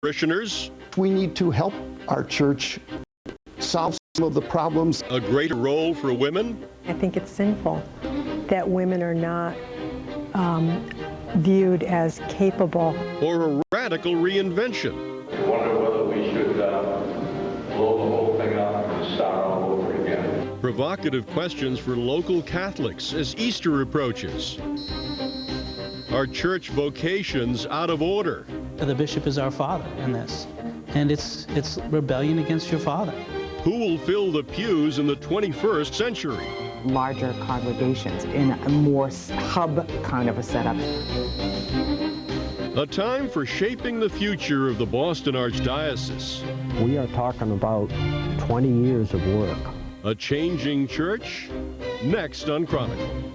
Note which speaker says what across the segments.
Speaker 1: Parishioners,
Speaker 2: we need to help our church solve some of the problems.
Speaker 1: a greater role for women.
Speaker 3: I think it's sinful that women are not viewed as capable.
Speaker 1: Or a radical reinvention.
Speaker 4: I wonder whether we should blow the whole thing up and start all over again.
Speaker 1: Provocative questions for local Catholics as Easter approaches. Are church vocations out of order?
Speaker 5: The bishop is our father in this, and it's rebellion against your father.
Speaker 1: Who will fill the pews in the 21st century?
Speaker 6: Larger congregations in a more hub kind of a setup.
Speaker 1: A time for shaping the future of the Boston Archdiocese.
Speaker 7: We are talking about 20 years of work.
Speaker 1: A changing church? Next on Chronicle.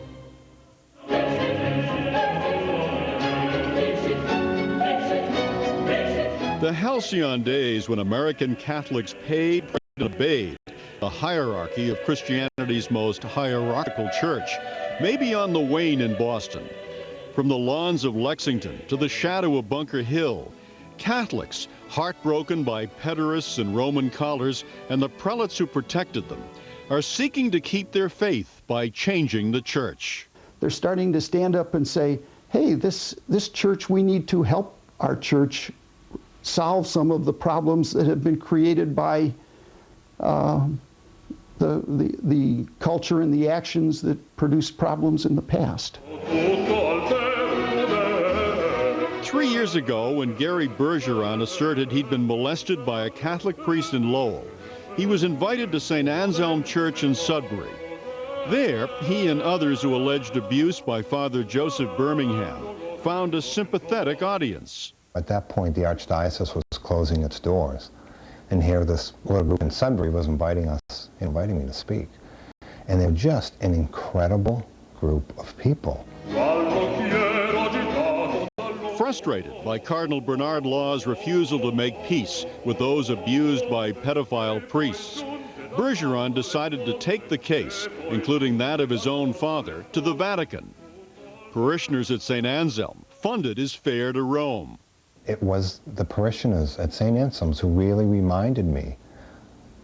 Speaker 1: The halcyon days when American Catholics paid and obeyed the hierarchy of Christianity's most hierarchical church may be on the wane in Boston. From the lawns of Lexington to the shadow of Bunker Hill, Catholics, heartbroken by pederasts and Roman collars and the prelates who protected them, are seeking to keep their faith by changing the church.
Speaker 2: They're starting to stand up and say, hey, this church, we need to help our church solve some of the problems that have been created by the culture and the actions that produced problems in the past.
Speaker 1: 3 years ago, when Gary Bergeron asserted he'd been molested by a Catholic priest in Lowell, he was invited to St. Anselm Church in Sudbury. There, he and others who alleged abuse by Father Joseph Birmingham found a sympathetic audience.
Speaker 8: At that point, the Archdiocese was closing its doors. And here this little group in Sudbury was inviting me to speak. And they're just an incredible group of people.
Speaker 1: Frustrated by Cardinal Bernard Law's refusal to make peace with those abused by pedophile priests, Bergeron decided to take the case, including that of his own father, to the Vatican. Parishioners at St. Anselm funded his fare to Rome.
Speaker 8: It was the parishioners at St. Anselm's who really reminded me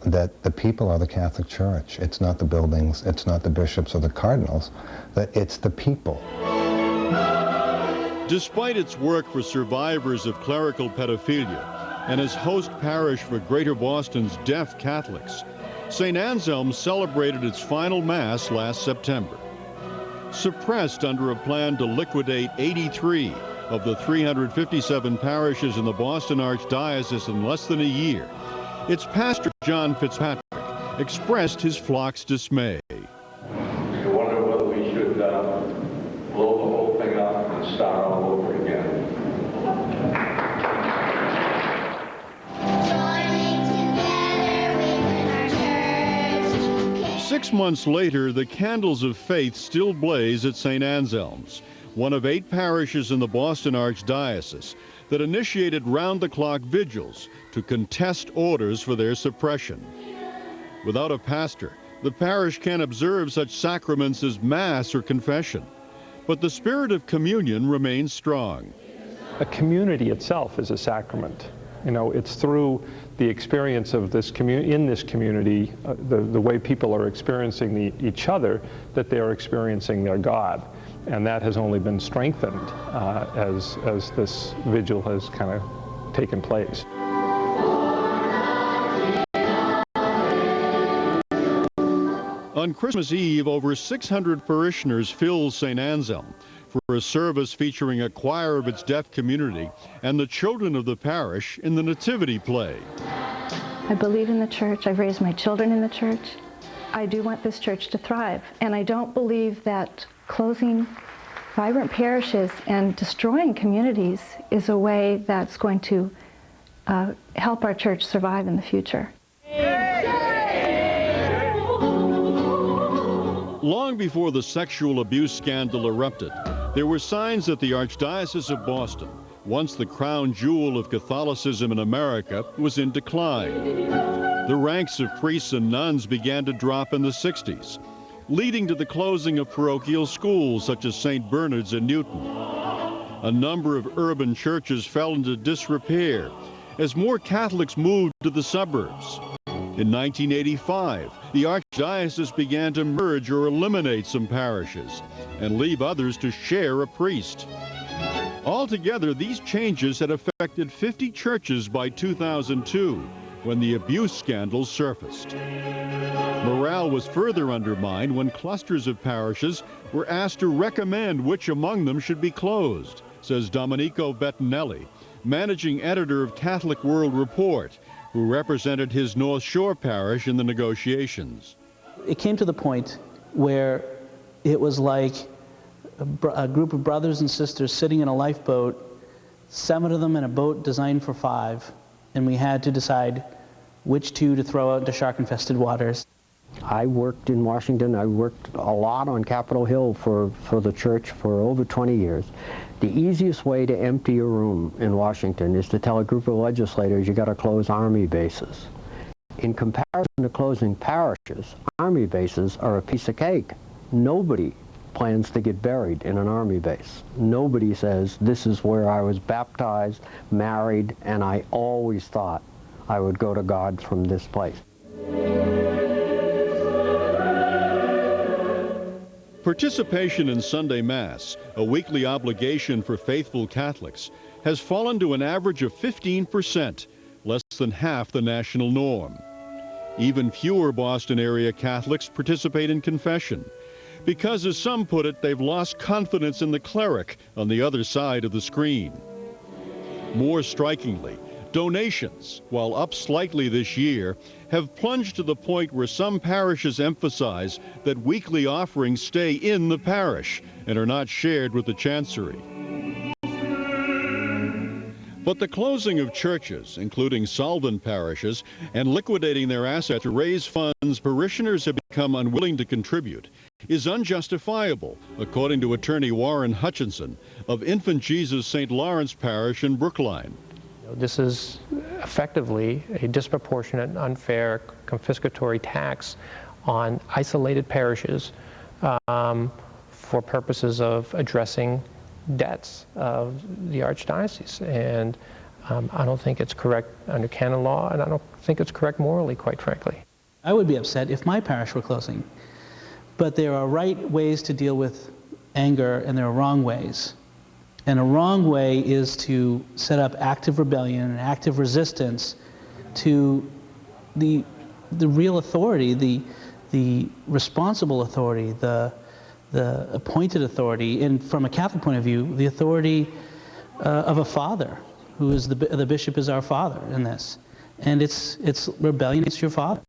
Speaker 8: that the people are the Catholic Church. It's not the buildings, it's not the bishops or the cardinals, that it's the people.
Speaker 1: Despite its work for survivors of clerical pedophilia and as host parish for Greater Boston's deaf Catholics, St. Anselm celebrated its final Mass last September. Suppressed under a plan to liquidate 83 of the 357 parishes in the Boston Archdiocese in less than a year, its pastor, John Fitzpatrick, expressed his flock's dismay.
Speaker 4: I wonder whether we should blow the whole thing up and start all over again.
Speaker 1: 6 months later, the candles of faith still blaze at St. Anselm's, one of 8 parishes in the Boston Archdiocese that initiated round-the-clock vigils to contest orders for their suppression. Without a pastor, the parish can't observe such sacraments as Mass or confession, but the spirit of communion remains strong.
Speaker 9: A community itself is a sacrament. You know, it's through the experience of this in this community, the way people are experiencing each other, that they are experiencing their God. And that has only been strengthened as this vigil has kind of taken place.
Speaker 1: On Christmas Eve, over 600 parishioners filled St. Anselm for a service featuring a choir of its deaf community and the children of the parish in the Nativity play.
Speaker 10: I believe in the church. I've raised my children in the church. I do want this church to thrive, and I don't believe that closing vibrant parishes and destroying communities is a way that's going to help our church survive in the future.
Speaker 1: Long before the sexual abuse scandal erupted, there were signs that the Archdiocese of Boston, once the crown jewel of Catholicism in America, was in decline. The ranks of priests and nuns began to drop in the 60s, leading to the closing of parochial schools such as St. Bernard's in Newton. A number of urban churches fell into disrepair, as more Catholics moved to the suburbs. In 1985, the Archdiocese began to merge or eliminate some parishes and leave others to share a priest. Altogether, these changes had affected 50 churches by 2002, when the abuse scandals surfaced. Morale was further undermined when clusters of parishes were asked to recommend which among them should be closed, says Domenico Bettinelli, managing editor of Catholic World Report, who represented his North Shore parish in the negotiations.
Speaker 5: It came to the point where it was like a group of brothers and sisters sitting in a lifeboat, 7 of them in a boat designed for 5, and we had to decide which 2 to throw out into shark-infested waters.
Speaker 7: I worked in Washington. I worked a lot on Capitol Hill for the church for over 20 years. The easiest way to empty a room in Washington is to tell a group of legislators you got to close army bases. In comparison to closing parishes, army bases are a piece of cake. Nobody plans to get buried in an army base. Nobody says, this is where I was baptized, married, and I always thought I would go to God from this place.
Speaker 1: Participation in Sunday Mass, a weekly obligation for faithful Catholics, has fallen to an average of 15%, less than half the national norm. Even fewer Boston area Catholics participate in confession, because, as some put it, they've lost confidence in the cleric on the other side of the screen. More strikingly, donations, while up slightly this year, have plunged to the point where some parishes emphasize that weekly offerings stay in the parish and are not shared with the chancery. But the closing of churches, including solvent parishes, and liquidating their assets to raise funds parishioners have become unwilling to contribute, is unjustifiable, according to attorney Warren Hutchinson of Infant Jesus St. Lawrence Parish in Brookline.
Speaker 11: This is effectively a disproportionate, unfair, confiscatory tax on isolated parishes for purposes of addressing debts of the Archdiocese. And I don't think it's correct under canon law, and I don't think it's correct morally, quite frankly.
Speaker 5: I would be upset if my parish were closing. But there are right ways to deal with anger, and there are wrong ways. And a wrong way is to set up active rebellion and active resistance to the real authority, the responsible authority, the appointed authority, and from a Catholic point of view, the authority of a father, who is the bishop is our father in this. And it's rebellion against your father.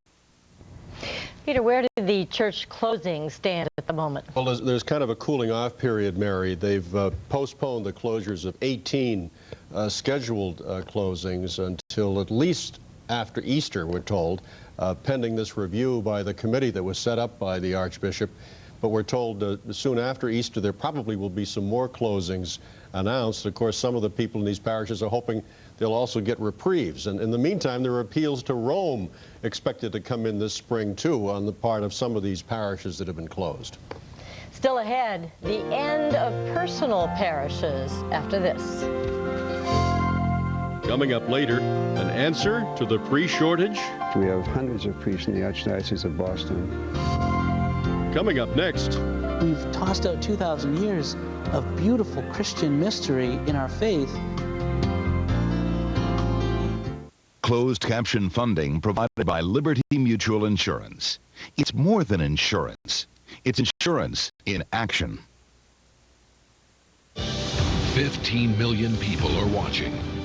Speaker 12: Peter, where did the church closings stand at the moment?
Speaker 13: Well, there's kind of a cooling off period, Mary. They've postponed the closures of 18 scheduled closings until at least after Easter, we're told, pending this review by the committee that was set up by the Archbishop. But we're told soon after Easter there probably will be some more closings announced. Of course, some of the people in these parishes are hoping they'll also get reprieves. And in the meantime, there are appeals to Rome expected to come in this spring, too, on the part of some of these parishes that have been closed.
Speaker 12: Still ahead, the end of personal parishes after this.
Speaker 1: Coming up later, an answer to the priest shortage.
Speaker 14: We have hundreds of priests in the Archdiocese of Boston.
Speaker 1: Coming up next.
Speaker 5: We've tossed out 2,000 years of beautiful Christian mystery in our faith.
Speaker 15: Closed caption funding provided by Liberty Mutual Insurance. It's more than insurance. It's insurance in action.
Speaker 16: 15 million people are watching.